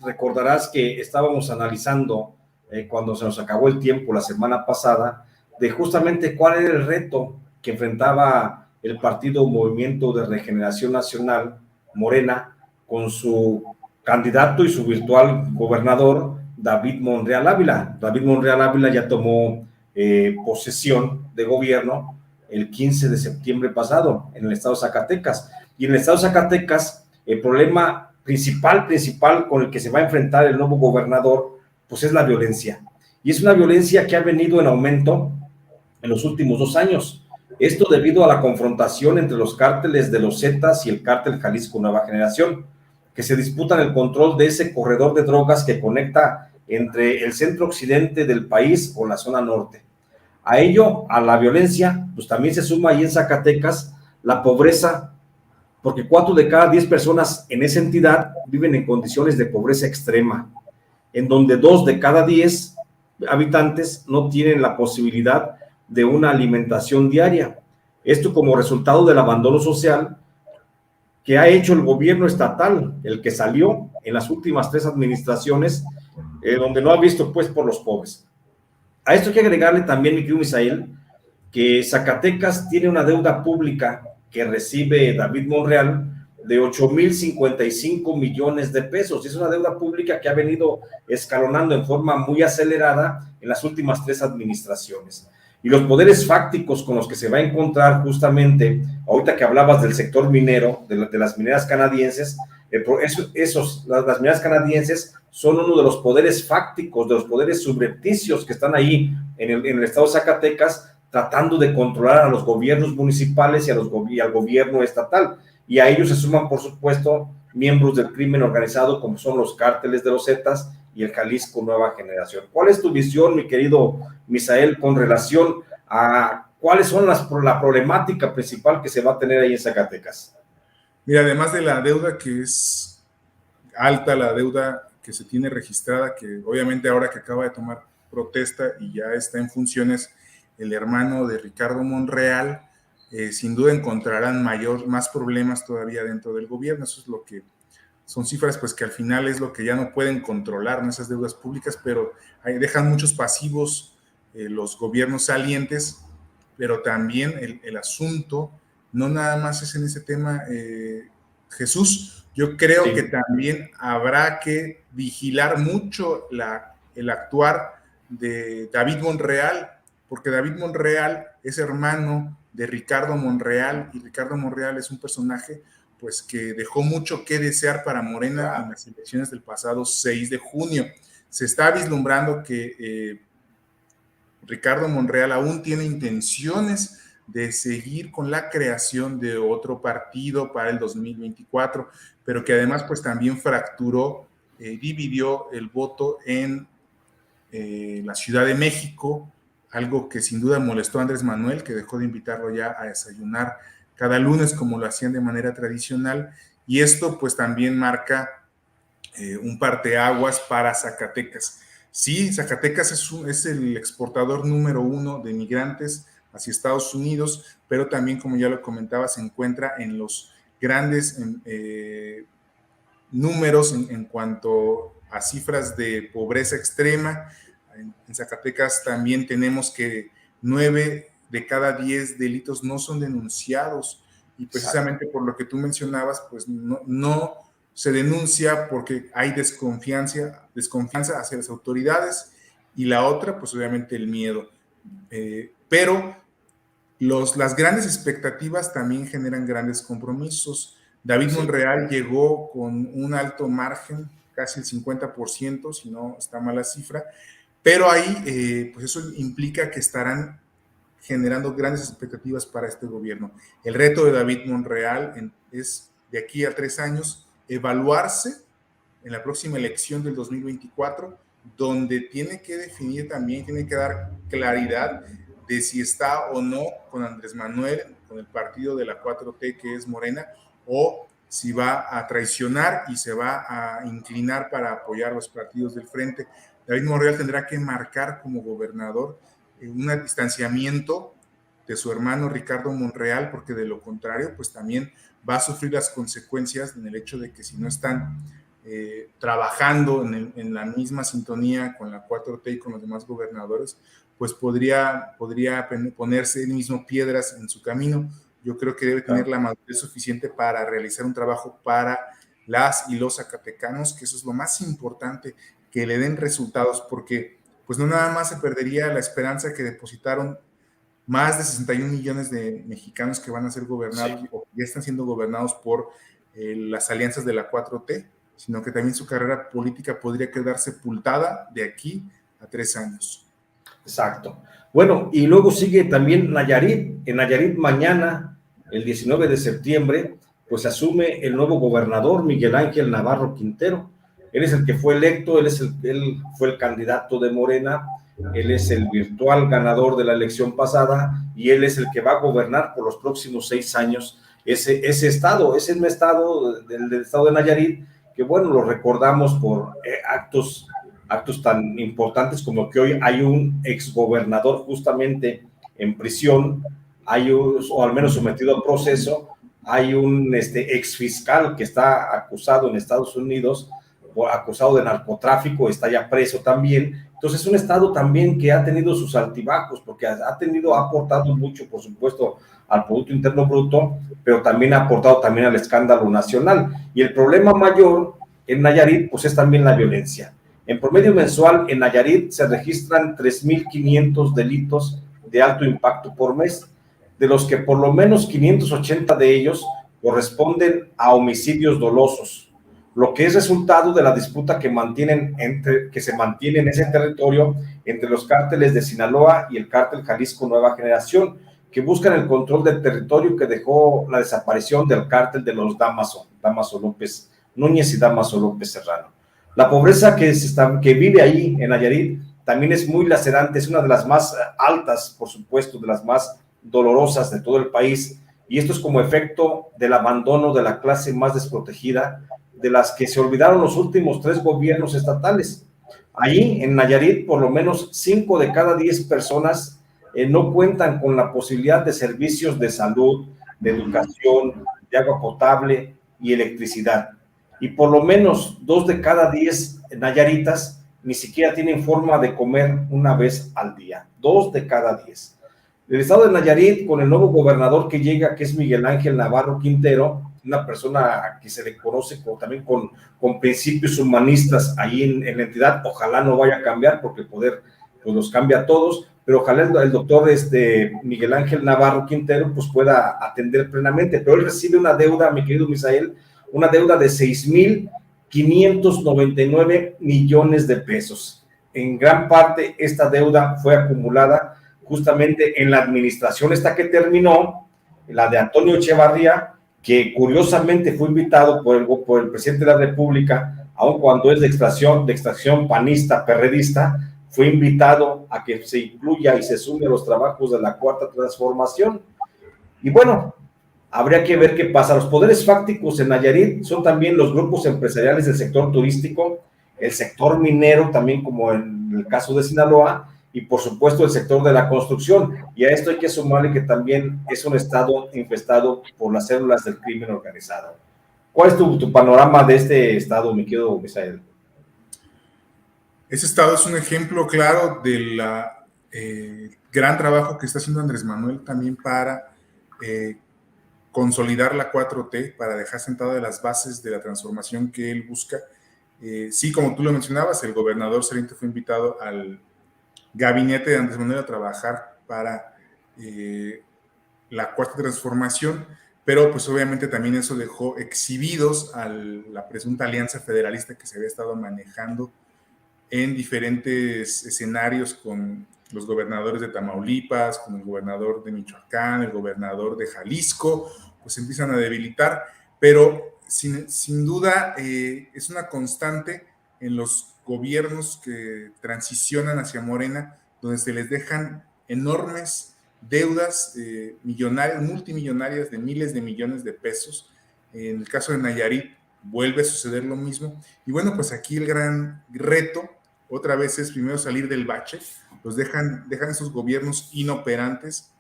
Recordarás que estábamos analizando cuando se nos acabó el tiempo la semana pasada de justamente cuál era el reto que enfrentaba el partido Movimiento de Regeneración Nacional, Morena, con su candidato y su virtual gobernador, David Monreal Ávila. David Monreal Ávila ya tomó posesión de gobierno el 15 de septiembre pasado en el estado de Zacatecas. Y en el estado de Zacatecas, el problema principal con el que se va a enfrentar el nuevo gobernador, pues es la violencia. Y es una violencia que ha venido en aumento en los últimos 2 años. Esto debido a la confrontación entre los cárteles de los Zetas y el cártel Jalisco Nueva Generación, que se disputan el control de ese corredor de drogas que conecta entre el centro occidente del país con la zona norte. A ello, a la violencia, pues también se suma ahí en Zacatecas la pobreza, porque 4 de cada 10 personas en esa entidad viven en condiciones de pobreza extrema, en donde 2 de cada 10 habitantes no tienen la posibilidad de una alimentación diaria. Esto como resultado del abandono social que ha hecho el gobierno estatal, el que salió en las últimas 3 administraciones, donde no ha visto pues por los pobres. A esto hay que agregarle también, mi querido Misael, que Zacatecas tiene una deuda pública que recibe David Monreal de 8,055 millones de pesos. Es una deuda pública que ha venido escalonando en forma muy acelerada en las últimas 3 administraciones. Y los poderes fácticos con los que se va a encontrar justamente, ahorita que hablabas del sector minero, de las mineras canadienses, las mineras canadienses son uno de los poderes fácticos, de los poderes subrepticios que están ahí en el estado de Zacatecas, tratando de controlar a los gobiernos municipales y al gobierno estatal. Y a ellos se suman, por supuesto, miembros del crimen organizado, como son los cárteles de los Zetas y el Jalisco Nueva Generación. ¿Cuál es tu visión, mi querido Misael, con relación a cuáles son la problemática principal que se va a tener ahí en Zacatecas? Mira, además de la deuda que es alta, la deuda que se tiene registrada, que obviamente ahora que acaba de tomar protesta y ya está en funciones el hermano de Ricardo Monreal, sin duda encontrarán más problemas todavía dentro del gobierno. Eso es lo que son cifras, pues que al final es lo que ya no pueden controlar, ¿no? Esas deudas públicas, pero dejan muchos pasivos los gobiernos salientes, pero también el asunto no nada más es en ese tema, Jesús. Yo creo que también habrá que vigilar mucho el actuar de David Monreal, porque David Monreal es hermano de Ricardo Monreal, y Ricardo Monreal es un personaje pues que dejó mucho que desear para Morena en las elecciones del pasado 6 de junio. Se está vislumbrando que Ricardo Monreal aún tiene intenciones de seguir con la creación de otro partido para el 2024, pero que además pues también fracturó, dividió el voto en la Ciudad de México, algo que sin duda molestó a Andrés Manuel, que dejó de invitarlo ya a desayunar cada lunes como lo hacían de manera tradicional, y esto pues también marca un parteaguas para Zacatecas. Sí, Zacatecas es el exportador número 1 de migrantes hacia Estados Unidos, pero también, como ya lo comentaba, se encuentra en los grandes números en cuanto a cifras de pobreza extrema. En Zacatecas también tenemos que 9 de cada 10 delitos no son denunciados, y precisamente por lo que tú mencionabas, pues no se denuncia porque hay desconfianza hacia las autoridades, y la otra, pues obviamente el miedo. Pero las grandes expectativas también generan grandes compromisos. David Monreal llegó con un alto margen, casi el 50%, si no está mal la cifra, pero ahí, pues eso implica que estarán generando grandes expectativas para este gobierno. El reto de David Monreal es, de aquí a 3 años, evaluarse en la próxima elección del 2024, donde tiene que definir también, tiene que dar claridad de si está o no con Andrés Manuel, con el partido de la 4T que es Morena, o si va a traicionar y se va a inclinar para apoyar los partidos del frente. David Monreal tendrá que marcar como gobernador un distanciamiento de su hermano Ricardo Monreal, porque de lo contrario, pues también va a sufrir las consecuencias en el hecho de que si no están trabajando en la misma sintonía con la 4T y con los demás gobernadores, pues podría ponerse él mismo piedras en su camino. Yo creo que debe tener la madurez suficiente para realizar un trabajo para las y los zacatecanos, que eso es lo más importante, que le den resultados, porque pues no nada más se perdería la esperanza que depositaron más de 61 millones de mexicanos que van a ser gobernados, sí, o ya están siendo gobernados por las alianzas de la 4T, sino que también su carrera política podría quedar sepultada de aquí a 3 años. Exacto. Bueno, y luego sigue también Nayarit. En Nayarit mañana, el 19 de septiembre, pues asume el nuevo gobernador Miguel Ángel Navarro Quintero. Él es el que fue electo, él fue el candidato de Morena, él es el virtual ganador de la elección pasada y él es el que va a gobernar por los próximos 6 años ese estado. Es el estado del estado de Nayarit, que bueno, lo recordamos por actos tan importantes como que hoy hay un exgobernador justamente en prisión, o al menos sometido a proceso, hay un exfiscal que está acusado en Estados Unidos, acusado de narcotráfico, está ya preso también. Entonces es un estado también que ha tenido sus altibajos, porque ha aportado mucho, por supuesto, al Producto Interno Bruto, pero también ha aportado también al escándalo nacional. Y el problema mayor en Nayarit, pues es también la violencia. En promedio mensual, en Nayarit se registran 3,500 delitos de alto impacto por mes, de los que por lo menos 580 de ellos corresponden a homicidios dolosos, lo que es resultado de la disputa que se mantiene en ese territorio entre los cárteles de Sinaloa y el cártel Jalisco Nueva Generación, que buscan el control del territorio que dejó la desaparición del cártel de los Damaso López Núñez y Damaso López Serrano. La pobreza que vive ahí en Nayarit también es muy lacerante, es una de las más altas, por supuesto, de las más dolorosas de todo el país, y esto es como efecto del abandono de la clase más desprotegida, de las que se olvidaron los últimos 3 gobiernos estatales. Allí, en Nayarit, por lo menos 5 de cada 10 personas no cuentan con la posibilidad de servicios de salud, de educación, de agua potable y electricidad. Y por lo menos 2 de cada 10 nayaritas ni siquiera tienen forma de comer una vez al día. 2 de cada 10. El estado de Nayarit, con el nuevo gobernador que llega, que es Miguel Ángel Navarro Quintero, una persona que se le conoce también con principios humanistas ahí en la entidad. Ojalá no vaya a cambiar, porque el poder pues los cambia a todos, pero ojalá el doctor Miguel Ángel Navarro Quintero pues pueda atender plenamente. Pero él recibe una deuda, mi querido Misael, una deuda de 6,599 millones de pesos. En gran parte esta deuda fue acumulada justamente en la administración esta que terminó, la de Antonio Echevarría, que curiosamente fue invitado por el presidente de la República, aun cuando es de extracción panista, perredista, fue invitado a que se incluya y se sume a los trabajos de la Cuarta Transformación. Y bueno, habría que ver qué pasa. Los poderes fácticos en Nayarit son también los grupos empresariales del sector turístico, el sector minero, también como en el caso de Sinaloa, y por supuesto el sector de la construcción. Y a esto hay que sumarle que también es un estado infestado por las células del crimen organizado. ¿Cuál es tu panorama de este estado, mi querido Misael? Ese estado es un ejemplo claro del gran trabajo que está haciendo Andrés Manuel también para consolidar la 4T, para dejar sentadas las bases de la transformación que él busca. Sí, como tú lo mencionabas, el gobernador saliente fue invitado al gabinete de Andrés Manuel a trabajar para la Cuarta Transformación, pero pues obviamente también eso dejó exhibidos a la presunta alianza federalista que se había estado manejando en diferentes escenarios con los gobernadores de Tamaulipas, con el gobernador de Michoacán, el gobernador de Jalisco, pues empiezan a debilitar, pero sin duda es una constante en los gobiernos que transicionan hacia Morena, donde se les dejan enormes deudas millonarias, multimillonarias de miles de millones de pesos. En el caso de Nayarit vuelve a suceder lo mismo. Y bueno, pues aquí el gran reto otra vez es primero salir del bache, los dejan esos gobiernos inoperantes.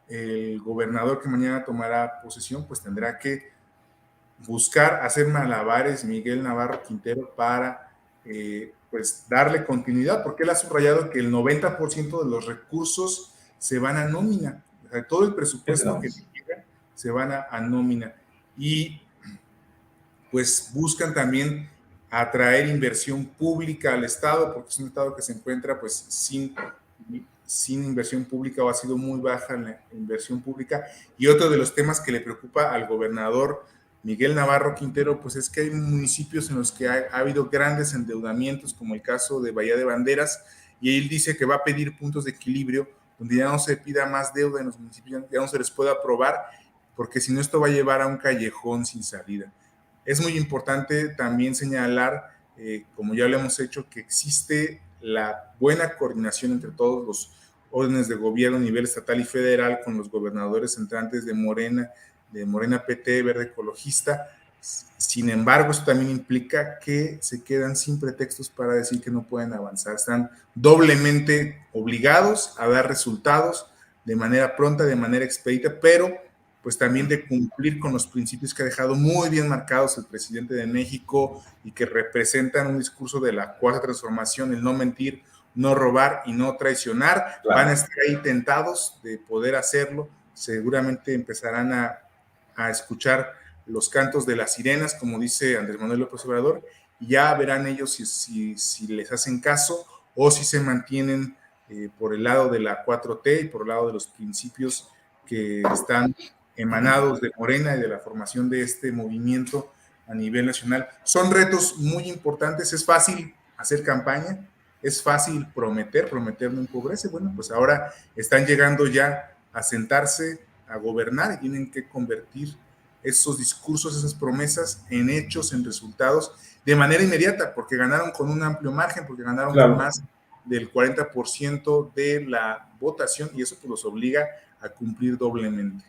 El gobernador que mañana tomará posesión pues tendrá que buscar hacer malabares Miguel Navarro Quintero para pues darle continuidad, porque él ha subrayado que el 90% de los recursos se van a nómina, o sea, todo el presupuesto que llega se van a nómina, y pues buscan también atraer inversión pública al Estado, porque es un Estado que se encuentra pues sin inversión pública, o ha sido muy baja la inversión pública. Y otro de los temas que le preocupa al gobernador Miguel Navarro Quintero, pues es que hay municipios en los que ha habido grandes endeudamientos, como el caso de Bahía de Banderas, y él dice que va a pedir puntos de equilibrio, donde ya no se pida más deuda en los municipios, ya no se les pueda aprobar, porque si no esto va a llevar a un callejón sin salida. Es muy importante también señalar, como ya lo hemos hecho, que existe la buena coordinación entre todos los órdenes de gobierno a nivel estatal y federal con los gobernadores entrantes de Morena PT, Verde Ecologista. Sin embargo, eso también implica que se quedan sin pretextos para decir que no pueden avanzar. Están doblemente obligados a dar resultados de manera pronta, de manera expedita, pero pues también de cumplir con los principios que ha dejado muy bien marcados el presidente de México y que representan un discurso de la cuarta transformación: el no mentir, no robar y no traicionar. Claro. Van a estar ahí tentados de poder hacerlo. Seguramente empezarán a escuchar los cantos de las sirenas, como dice Andrés Manuel López Obrador, y ya verán ellos si les hacen caso o si se mantienen por el lado de la 4T y por el lado de los principios que están emanados de Morena y de la formación de este movimiento a nivel nacional. Son retos muy importantes. Es fácil hacer campaña, es fácil prometer no empobrece. Bueno, pues ahora están llegando ya a sentarse, a gobernar, y tienen que convertir esos discursos, esas promesas en hechos, en resultados, de manera inmediata, porque ganaron con un amplio margen, porque ganaron con más del 40% de la votación, y eso pues los obliga a cumplir doblemente.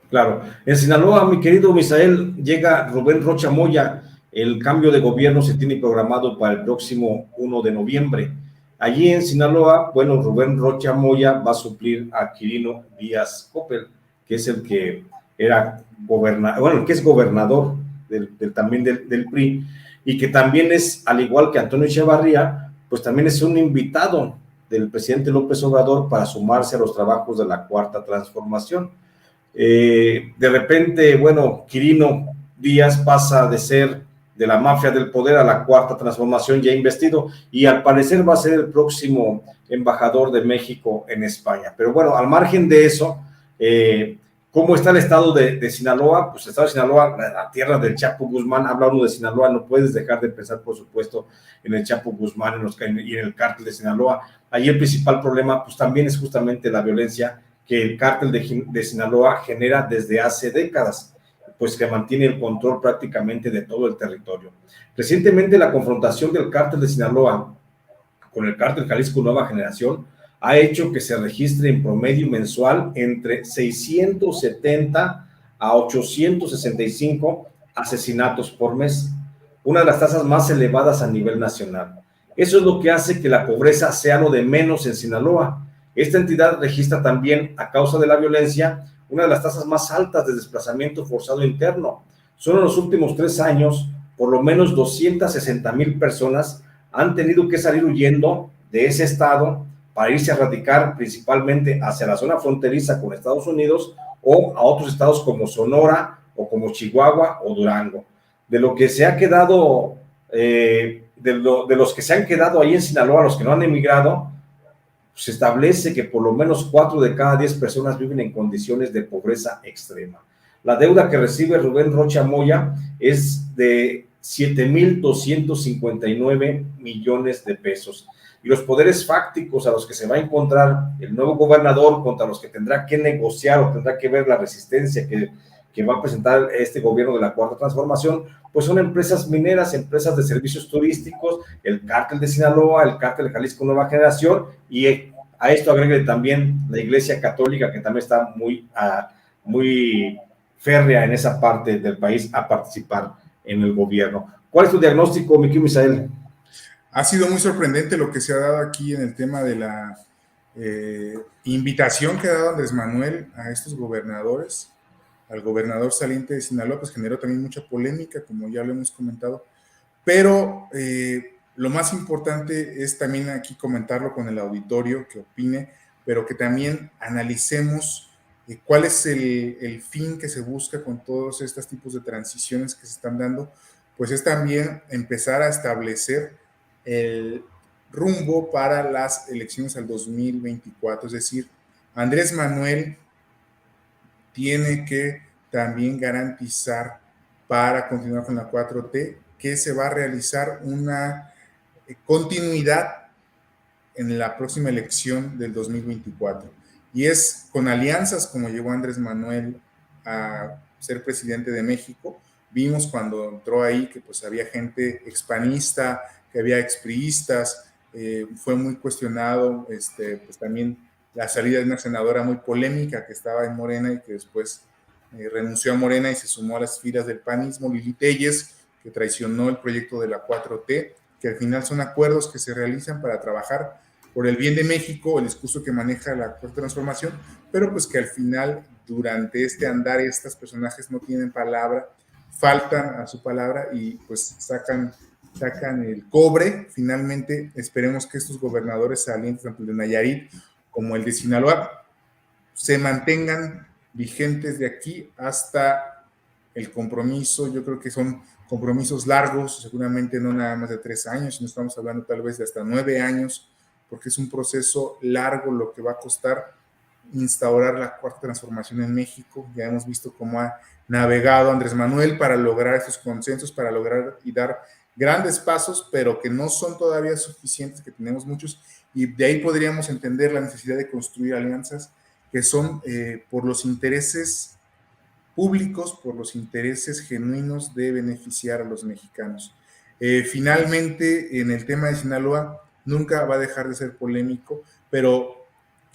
Claro. En Sinaloa, mi querido Misael, llega Rubén Rocha Moya. El cambio de gobierno se tiene programado para el próximo 1 de noviembre. Allí en Sinaloa, bueno, Rubén Rocha Moya va a suplir a Quirino Díaz Coppel, que es el que era gobernador, bueno, que es gobernador también del PRI, y que también es, al igual que Antonio Echevarría, pues también es un invitado del presidente López Obrador para sumarse a los trabajos de la Cuarta Transformación. De repente, bueno, Quirino Díaz pasa de ser de la mafia del poder a la Cuarta Transformación ya investido, y al parecer va a ser el próximo embajador de México en España. Pero bueno, al margen de eso, ¿cómo está el estado de Sinaloa? Pues el estado de Sinaloa, la tierra del Chapo Guzmán. Habla uno de Sinaloa, no puedes dejar de pensar, por supuesto, en el Chapo Guzmán y en el cártel de Sinaloa. Allí el principal problema, pues también es justamente la violencia que el cártel de Sinaloa genera desde hace décadas, pues que mantiene el control prácticamente de todo el territorio. Recientemente la confrontación del cártel de Sinaloa con el cártel Jalisco Nueva Generación ha hecho que se registre en promedio mensual entre 670 a 865 asesinatos por mes, una de las tasas más elevadas a nivel nacional. Eso es lo que hace que la pobreza sea lo de menos en Sinaloa. Esta entidad registra también, a causa de la violencia, una de las tasas más altas de desplazamiento forzado interno. Solo en los últimos 3 años, por lo menos 260,000 personas han tenido que salir huyendo de ese estado para irse a radicar principalmente hacia la zona fronteriza con Estados Unidos o a otros estados como Sonora o como Chihuahua o Durango. De lo que se ha quedado, de los que se han quedado ahí en Sinaloa, los que no han emigrado, se establece que por lo menos 4 de cada 10 personas viven en condiciones de pobreza extrema. La deuda que recibe Rubén Rocha Moya es de 7,259 millones de pesos. Y los poderes fácticos a los que se va a encontrar el nuevo gobernador, contra los que tendrá que negociar o tendrá que ver la resistencia que va a presentar este gobierno de la Cuarta Transformación, pues son empresas mineras, empresas de servicios turísticos, el cártel de Sinaloa, el cártel de Jalisco Nueva Generación, y a esto agregue también la Iglesia Católica, que también está muy férrea en esa parte del país a participar en el gobierno. ¿Cuál es tu diagnóstico, mi querido Misael? Ha sido muy sorprendente lo que se ha dado aquí en el tema de la invitación que ha dado Andrés Manuel a estos gobernadores al gobernador saliente de Sinaloa, pues generó también mucha polémica, como ya lo hemos comentado, pero lo más importante es también aquí comentarlo con el auditorio, que opine, pero que también analicemos cuál es el fin que se busca con todos estos tipos de transiciones que se están dando, pues es también empezar a establecer el rumbo para las elecciones al 2024, es decir, Andrés Manuel tiene que también garantizar para continuar con la 4T que se va a realizar una continuidad en la próxima elección del 2024. Y es con alianzas como llegó Andrés Manuel a ser presidente de México. Vimos cuando entró ahí que pues había gente expanista, que había expriistas, fue muy cuestionado, pues también la salida de una senadora muy polémica que estaba en Morena y que después renunció a Morena y se sumó a las filas del panismo, Lili Telles, que traicionó el proyecto de la 4T, que al final son acuerdos que se realizan para trabajar por el bien de México, el discurso que maneja la Cuarta Transformación, pero pues que al final, durante este andar, estos personajes no tienen palabra, faltan a su palabra y pues sacan el cobre. Finalmente, esperemos que estos gobernadores salientes, tanto el de Nayarit como el de Sinaloa, se mantengan vigentes de aquí hasta el compromiso. Yo creo que son compromisos largos, seguramente no nada más de 3 años, sino estamos hablando tal vez de hasta 9 años, porque es un proceso largo lo que va a costar instaurar la Cuarta Transformación en México. Ya hemos visto cómo ha navegado Andrés Manuel para lograr esos consensos, para lograr y dar grandes pasos, pero que no son todavía suficientes, que tenemos muchos, y de ahí podríamos entender la necesidad de construir alianzas que son por los intereses públicos, por los intereses genuinos de beneficiar a los mexicanos. Finalmente, en el tema de Sinaloa, nunca va a dejar de ser polémico, pero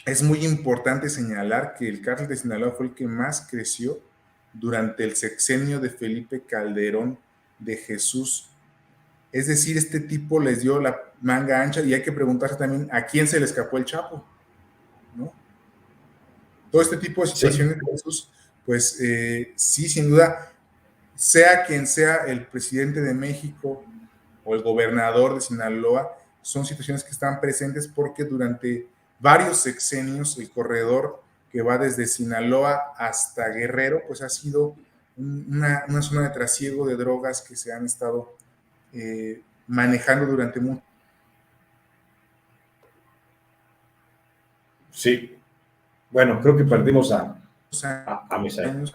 es muy importante señalar que el cártel de Sinaloa fue el que más creció durante el sexenio de Felipe Calderón de Jesús. Es decir, este tipo les dio la manga ancha y hay que preguntarse también a quién se le escapó el Chapo, ¿no? Todo este tipo de situaciones, sí. Jesús, pues sí, sin duda, sea quien sea el presidente de México o el gobernador de Sinaloa, son situaciones que están presentes porque durante varios sexenios el corredor que va desde Sinaloa hasta Guerrero, pues ha sido una zona de trasiego de drogas que se han estado manejando durante mucho. Sí. Bueno, creo que perdimos a Misael.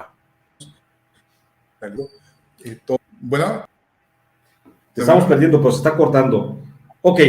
Bueno. Te estamos perdiendo, pero se está cortando. Ok.